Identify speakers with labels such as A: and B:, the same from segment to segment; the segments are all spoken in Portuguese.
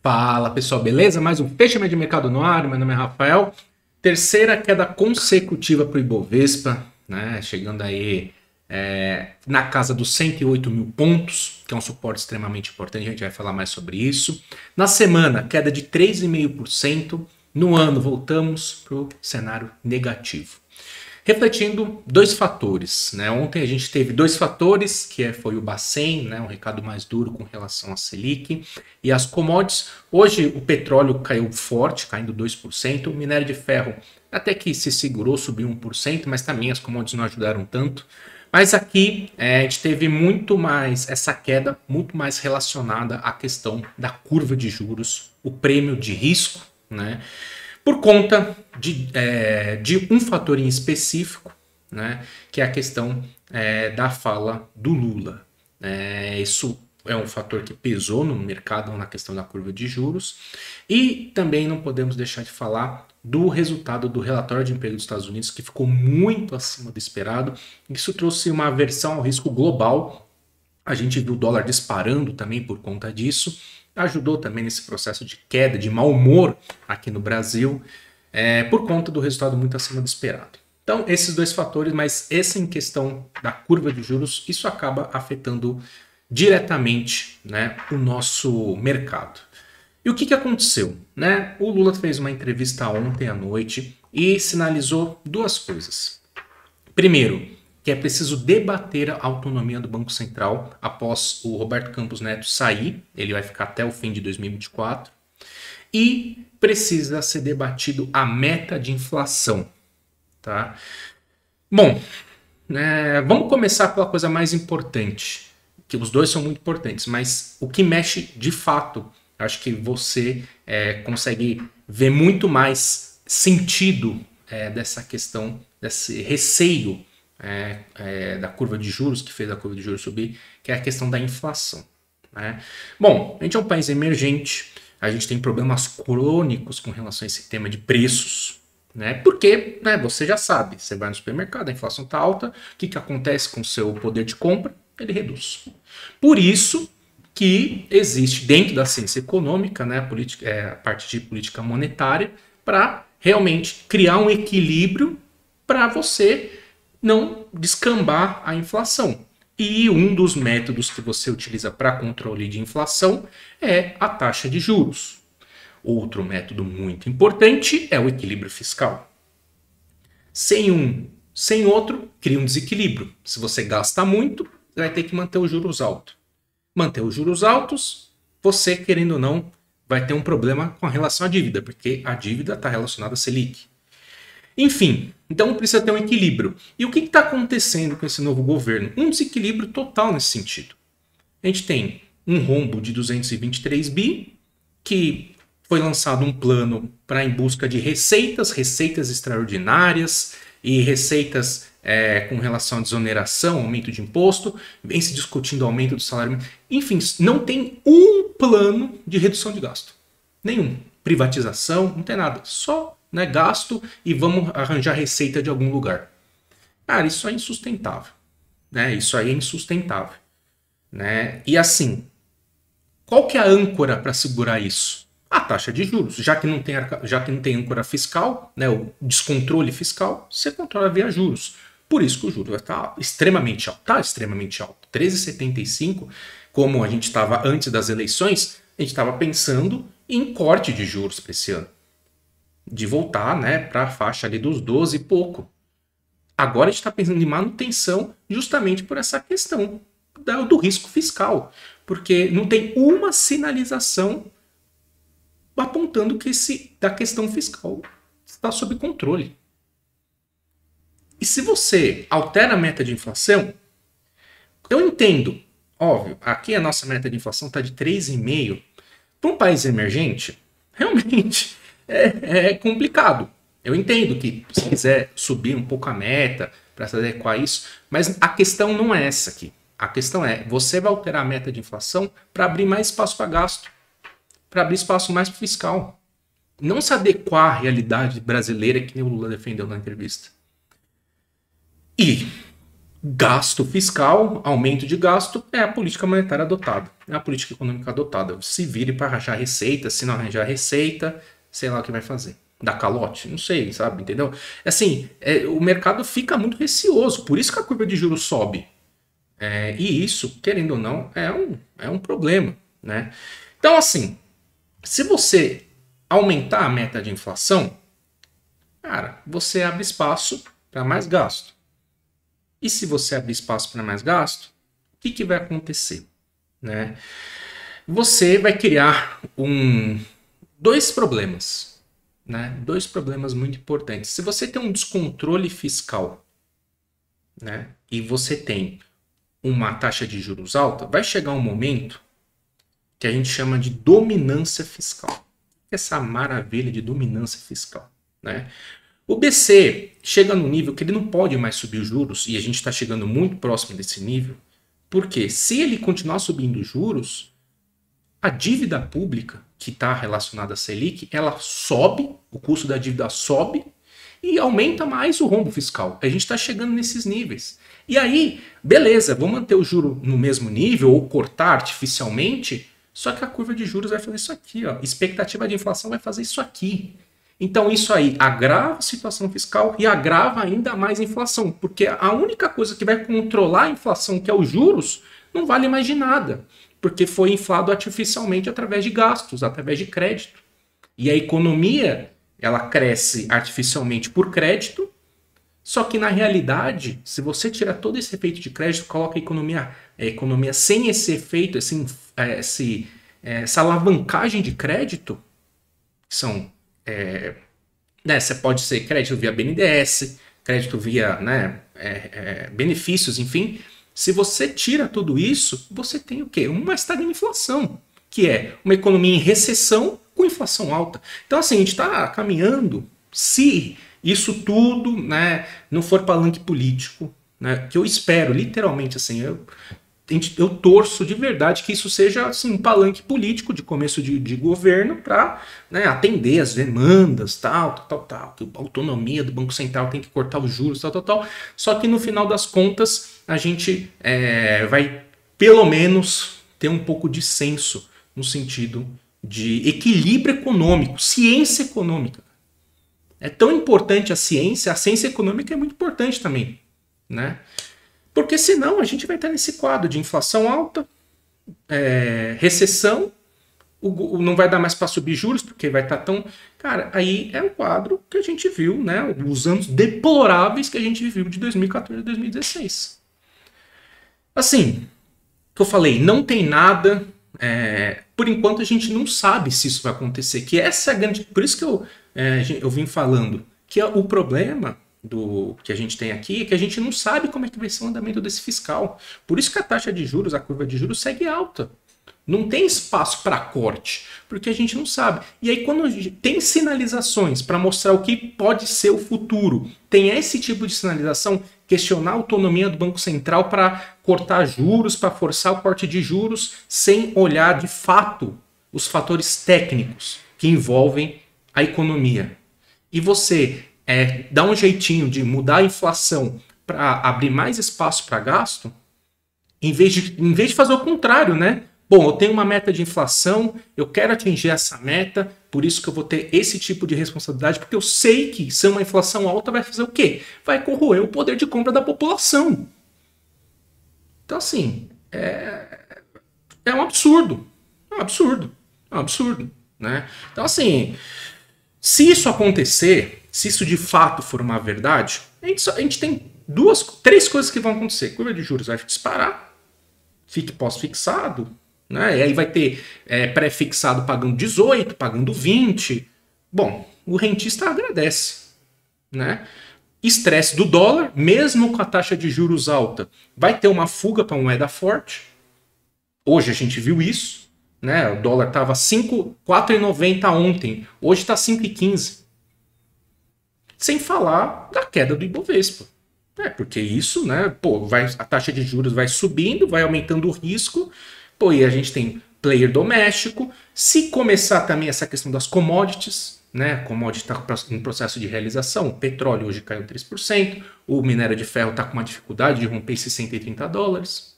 A: Fala pessoal, beleza? Mais um fechamento de mercado no ar, meu nome é Rafael. Terceira queda consecutiva para o Ibovespa, né? Chegando aí na casa dos 108 mil pontos, que é um suporte extremamente importante, a gente vai falar mais sobre isso. Na semana, queda de 3,5%. No ano, voltamos para o cenário negativo. Refletindo dois fatores, né? Ontem a gente teve dois fatores, foi o Bacen, né? Um recado mais duro com relação à Selic e as commodities. Hoje o petróleo caiu forte, caindo 2%, o minério de ferro até que se segurou, subiu 1%, mas também as commodities não ajudaram tanto. Mas aqui a gente teve muito mais essa queda, muito mais relacionada à questão da curva de juros, o prêmio de risco, né? Por conta de um fator em específico, né, que é a questão da fala do Lula. Isso é um fator que pesou no mercado na questão da curva de juros. E também não podemos deixar de falar do resultado do relatório de emprego dos Estados Unidos, que ficou muito acima do esperado. Isso trouxe uma aversão ao risco global. A gente viu o dólar disparando também por conta disso. Ajudou também nesse processo de queda, de mau humor aqui no Brasil, por conta do resultado muito acima do esperado. Então, esses dois fatores, mas esse em questão da curva de juros, isso acaba afetando diretamente, né, o nosso mercado. E o que aconteceu? Né? O Lula fez uma entrevista ontem à noite e sinalizou duas coisas. Primeiro, que é preciso debater a autonomia do Banco Central após o Roberto Campos Neto sair, ele vai ficar até o fim de 2024, e precisa ser debatido a meta de inflação. Tá? Bom, vamos começar pela coisa mais importante, que os dois são muito importantes, mas o que mexe de fato, acho que você consegue ver muito mais sentido dessa questão, desse receio da curva de juros, que fez a curva de juros subir, que é a questão da inflação. Né? Bom, a gente é um país emergente, a gente tem problemas crônicos com relação a esse tema de preços, né? Porque você já sabe, você vai no supermercado, a inflação está alta, o que acontece com o seu poder de compra? Ele reduz. Por isso que existe dentro da ciência econômica, né, a parte de política monetária, para realmente criar um equilíbrio para você não descambar a inflação. E um dos métodos que você utiliza para controle de inflação é a taxa de juros. Outro método muito importante é o equilíbrio fiscal. Sem um, sem outro, cria um desequilíbrio. Se você gasta muito, você vai ter que manter os juros altos. Manter os juros altos, você, querendo ou não, vai ter um problema com relação à dívida, porque a dívida está relacionada à Selic. Enfim, então precisa ter um equilíbrio. E o que está acontecendo com esse novo governo? Um desequilíbrio total nesse sentido. A gente tem um rombo de 223 bi, que foi lançado um plano para em busca de receitas extraordinárias e receitas com relação à desoneração, aumento de imposto, vem se discutindo aumento do salário. Enfim, não tem um plano de redução de gasto. Nenhum. Privatização, não tem nada. Só gasto e vamos arranjar receita de algum lugar. Cara, isso é insustentável. Isso aí é insustentável. E assim, qual que é a âncora para segurar isso? A taxa de juros. Já que não tem âncora fiscal, o descontrole fiscal, você controla via juros. Por isso que o juros vai estar extremamente alto. Está extremamente alto. 13,75, como a gente estava antes das eleições, a gente estava pensando em corte de juros para esse ano. De voltar para a faixa ali dos 12 e pouco. Agora a gente está pensando em manutenção justamente por essa questão do risco fiscal. Porque não tem uma sinalização apontando que da questão fiscal está sob controle. E se você altera a meta de inflação, eu entendo, óbvio, aqui a nossa meta de inflação está de 3,5%. Para um país emergente, realmente é complicado. Eu entendo que se quiser subir um pouco a meta para se adequar a isso, mas a questão não é essa aqui. A questão é, você vai alterar a meta de inflação para abrir mais espaço para gasto, para abrir espaço mais para fiscal. Não se adequar à realidade brasileira que nem o Lula defendeu na entrevista. E Gasto fiscal, aumento de gasto, é a política monetária adotada, é a política econômica adotada. Se vire para arranjar receita, se não arranjar receita, sei lá o que vai fazer. Dá calote? Não sei, sabe, entendeu? Assim, o mercado fica muito receoso, por isso que a curva de juros sobe. E isso, querendo ou não, é um problema, né? Então, assim, se você aumentar a meta de inflação, cara, você abre espaço para mais gasto. E se você abrir espaço para mais gasto, o que vai acontecer? Né? Você vai criar dois problemas. Né? Dois problemas muito importantes. Se você tem um descontrole fiscal, né? E você tem uma taxa de juros alta, vai chegar um momento que a gente chama de dominância fiscal. Essa maravilha de dominância fiscal. Né? O BC chega no nível que ele não pode mais subir os juros, e a gente está chegando muito próximo desse nível, porque se ele continuar subindo os juros, a dívida pública que está relacionada à Selic, ela sobe, o custo da dívida sobe e aumenta mais o rombo fiscal. A gente está chegando nesses níveis. E aí, beleza, vou manter o juro no mesmo nível ou cortar artificialmente, só que a curva de juros vai fazer isso aqui, ó. Expectativa de inflação vai fazer isso aqui. Então isso aí agrava a situação fiscal e agrava ainda mais a inflação, porque a única coisa que vai controlar a inflação, que é os juros, não vale mais de nada, porque foi inflado artificialmente através de gastos, através de crédito. E a economia, ela cresce artificialmente por crédito, só que na realidade, se você tirar todo esse efeito de crédito, coloca a economia sem esse efeito, essa alavancagem de crédito, que são você pode ser crédito via BNDES, crédito via benefícios, enfim. Se você tira tudo isso, você tem o quê? Uma estagnação, que é uma economia em recessão com inflação alta. Então, assim, a gente está caminhando, se isso tudo não for palanque político, que eu espero, literalmente, assim, eu torço de verdade que isso seja assim, um palanque político de começo de governo para atender as demandas, tal, que a autonomia do Banco Central tem que cortar os juros, tal. Só que no final das contas a gente vai pelo menos ter um pouco de senso no sentido de equilíbrio econômico, ciência econômica. É tão importante a ciência econômica é muito importante também, né? Porque senão a gente vai estar nesse quadro de inflação alta, recessão, não vai dar mais para subir juros, porque vai estar tão... Cara, aí é um quadro que a gente viu, né? Os anos deploráveis que a gente viu de 2014 a 2016. Assim, que eu falei, não tem nada... por enquanto a gente não sabe se isso vai acontecer, que essa é a grande... Por isso que eu vim falando, que é o problema... que a gente tem aqui, é que a gente não sabe como é que vai ser o andamento desse fiscal. Por isso que a taxa de juros, a curva de juros segue alta. Não tem espaço para corte, porque a gente não sabe. E aí quando tem sinalizações para mostrar o que pode ser o futuro, tem esse tipo de sinalização, questionar a autonomia do Banco Central para cortar juros, para forçar o corte de juros, sem olhar de fato os fatores técnicos que envolvem a economia. E você... dar um jeitinho de mudar a inflação para abrir mais espaço para gasto, em vez de fazer o contrário, né? Bom, eu tenho uma meta de inflação, eu quero atingir essa meta, por isso que eu vou ter esse tipo de responsabilidade, porque eu sei que se uma inflação alta vai fazer o quê? Vai corroer o poder de compra da população. Então, assim, é um absurdo. É um absurdo. É um absurdo, né? Então, assim, se isso acontecer... Se isso de fato for uma verdade, a gente tem três coisas que vão acontecer. A curva de juros vai disparar, fique pós-fixado, né? E aí vai ter pré-fixado pagando 18, pagando 20. Bom, o rentista agradece, né? Estresse do dólar, mesmo com a taxa de juros alta, vai ter uma fuga para moeda forte. Hoje a gente viu isso, né? O dólar estava 4,90 ontem, hoje está 5,15. Sem falar da queda do Ibovespa. Porque isso, né? A taxa de juros vai subindo, vai aumentando o risco. E a gente tem player doméstico. Se começar também essa questão das commodities, né? A commodity está em processo de realização. O petróleo hoje caiu 3%. O minério de ferro está com uma dificuldade de romper esses $130.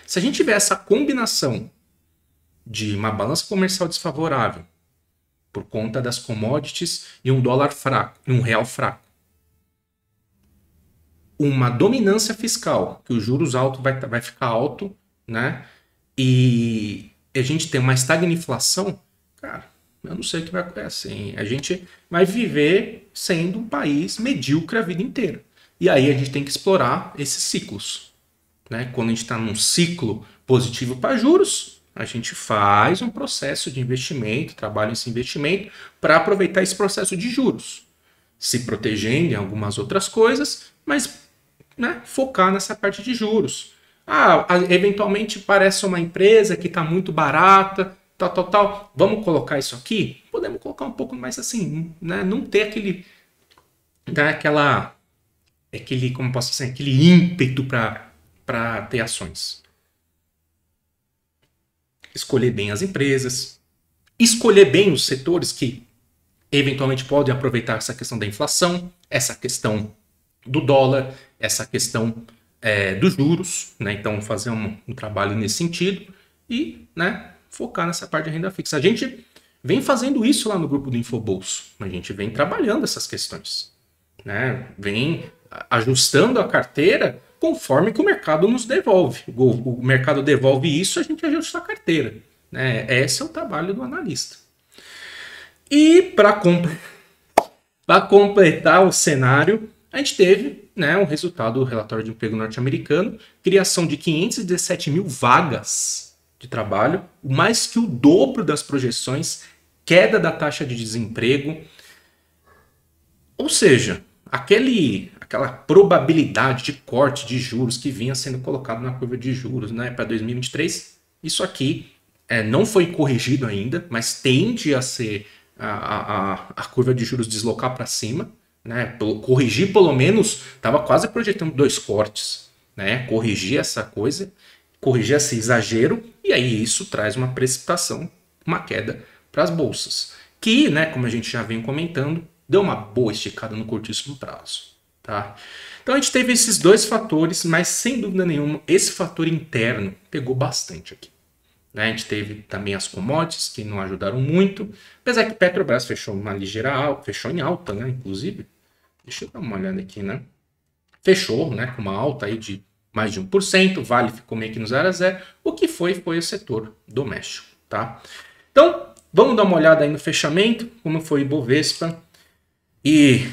A: Se a gente tiver essa combinação de uma balança comercial desfavorável por conta das commodities e um dólar fraco, e um real fraco, uma dominância fiscal, que os juros altos vai ficar alto, né? E a gente tem uma estagnação, cara, eu não sei o que vai acontecer. Hein? A gente vai viver sendo um país medíocre a vida inteira. E aí a gente tem que explorar esses ciclos. Né? Quando a gente está num ciclo positivo para juros, a gente faz um processo de investimento, trabalha esse investimento para aproveitar esse processo de juros, se protegendo em algumas outras coisas, mas né, focar nessa parte de juros. Eventualmente parece uma empresa que está muito barata, tal. Vamos colocar isso aqui? Podemos colocar um pouco mais assim, né? Não ter aquele, né, como posso dizer, aquele ímpeto para ter ações. Escolher bem as empresas, escolher bem os setores que eventualmente podem aproveitar essa questão da inflação, essa questão do dólar, essa questão dos juros, né? Então fazer um trabalho nesse sentido e, né, focar nessa parte de renda fixa. A gente vem fazendo isso lá no grupo do Infobolso, a gente vem trabalhando essas questões, né? Vem ajustando a carteira conforme que o mercado nos devolve. O mercado devolve isso, a gente ajusta a carteira, né? Esse é o trabalho do analista. E para completar o cenário, a gente teve, né, o resultado do relatório de emprego norte-americano, criação de 517 mil vagas de trabalho, mais que o dobro das projeções, queda da taxa de desemprego. Ou seja, aquela probabilidade de corte de juros que vinha sendo colocado na curva de juros, né, para 2023, isso aqui não foi corrigido ainda, mas tende a ser a curva de juros deslocar para cima, né? Corrigir pelo menos, estava quase projetando 2 cortes, né? Corrigir essa coisa, corrigir esse exagero, e aí isso traz uma precipitação, uma queda para as bolsas, que, né, como a gente já vem comentando, deu uma boa esticada no curtíssimo prazo. Tá? Então a gente teve esses 2 fatores, mas sem dúvida nenhuma, esse fator interno pegou bastante aqui. Né? A gente teve também as commodities, que não ajudaram muito, apesar que Petrobras fechou uma ligeira alta, fechou em alta, né, inclusive. Deixa eu dar uma olhada aqui, né? Fechou, né, com uma alta aí de mais de 1%, Vale ficou meio que no 0 a 0, o que foi o setor doméstico, tá? Então, vamos dar uma olhada aí no fechamento, como foi o Ibovespa. E,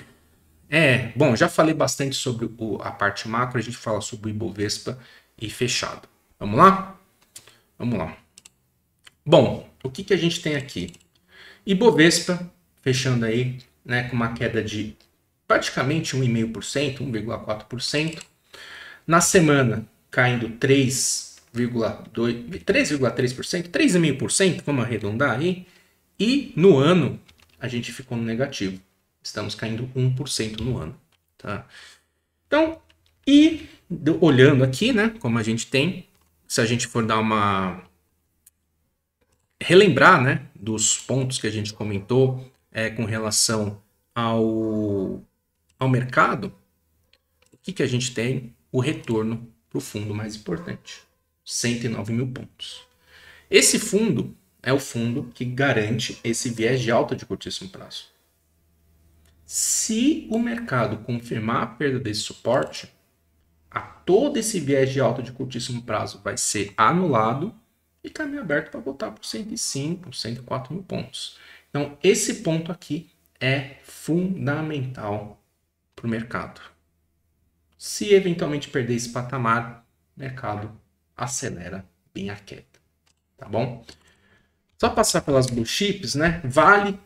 A: bom, já falei bastante sobre a parte macro, a gente fala sobre o Ibovespa e fechado. Vamos lá? Vamos lá. Bom, o que a gente tem aqui? Ibovespa fechando aí, né, com uma queda de praticamente 1,5%, 1,4%. Na semana, caindo 3,3%, 3,5%, vamos arredondar aí. E no ano, a gente ficou no negativo. Estamos caindo 1% no ano. Tá? Então, e olhando aqui, né, como a gente tem, se a gente for dar uma... relembrar, né, dos pontos que a gente comentou com relação ao mercado, o que a gente tem? O retorno para o fundo mais importante, 109 mil pontos. Esse fundo é o fundo que garante esse viés de alta de curtíssimo prazo. Se o mercado confirmar a perda desse suporte, todo esse viés de alta de curtíssimo prazo vai ser anulado e caminho aberto para voltar para os 105, 104 mil pontos. Então, esse ponto aqui é fundamental para o mercado. Se eventualmente perder esse patamar, o mercado acelera bem a queda. Tá bom? Só passar pelas blue chips, né? Vale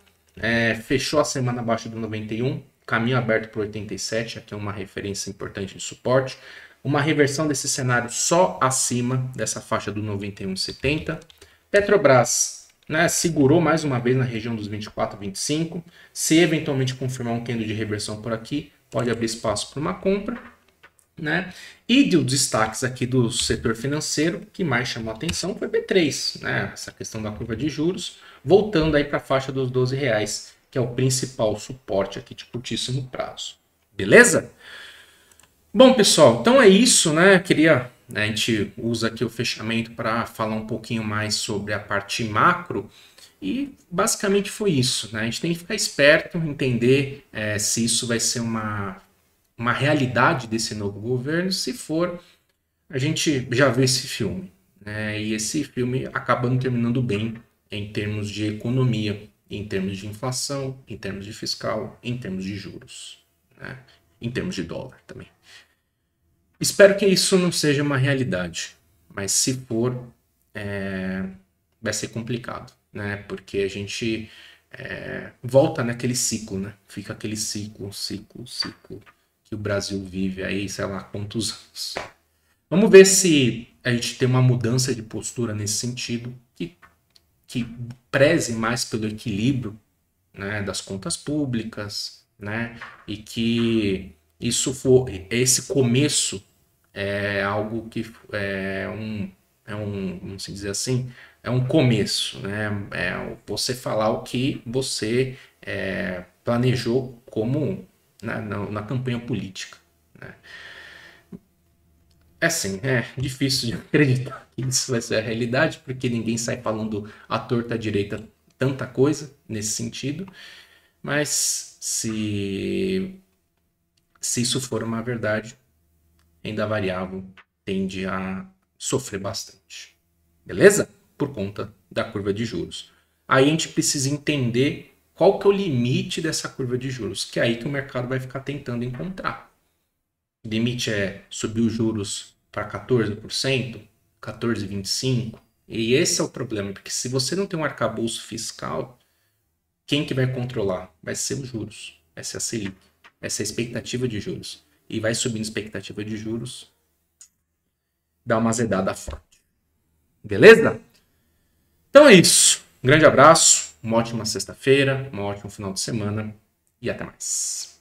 A: fechou a semana abaixo do 91, caminho aberto para 87, aqui é uma referência importante de suporte. Uma reversão desse cenário só acima dessa faixa do 91,70. Petrobras, né, segurou mais uma vez na região dos 24, 25. Se eventualmente confirmar um candle de reversão por aqui, pode abrir espaço para uma compra. Né? E de destaques aqui do setor financeiro, que mais chamou a atenção foi B3, né? Essa questão da curva de juros, voltando aí para a faixa dos R$12. que é o principal suporte aqui de curtíssimo prazo. Beleza? Bom, pessoal, então é isso, né? A gente usa aqui o fechamento para falar um pouquinho mais sobre a parte macro e basicamente foi isso, né? A gente tem que ficar esperto, entender se isso vai ser uma realidade desse novo governo. Se for, a gente já viu esse filme, né? E esse filme acaba não terminando bem em termos de economia, em termos de inflação, em termos de fiscal, em termos de juros, né? Em termos de dólar também. Espero que isso não seja uma realidade, mas se for, vai ser complicado, né? Porque a gente volta naquele ciclo, né? Fica aquele ciclo que o Brasil vive aí, sei lá quantos anos. Vamos ver se a gente tem uma mudança de postura nesse sentido, que preze mais pelo equilíbrio, né, das contas públicas, né? E que esse começo é algo que vamos dizer assim, é um começo, né? É você falar o que você planejou como na campanha política, né? É assim, é difícil de acreditar que isso vai ser a realidade, porque ninguém sai falando à torta à direita tanta coisa nesse sentido, mas se isso for uma verdade, renda variável tende a sofrer bastante. Beleza? Por conta da curva de juros. Aí a gente precisa entender qual que é o limite dessa curva de juros, que é aí que o mercado vai ficar tentando encontrar. O limite é subir os juros para 14%, 14,25%. E esse é o problema, porque se você não tem um arcabouço fiscal, quem que vai controlar? Vai ser os juros, vai ser a Selic, vai ser a expectativa de juros. E vai subindo a expectativa de juros, dá uma azedada forte. Beleza? Então é isso. Um grande abraço, uma ótima sexta-feira, um ótimo final de semana e até mais.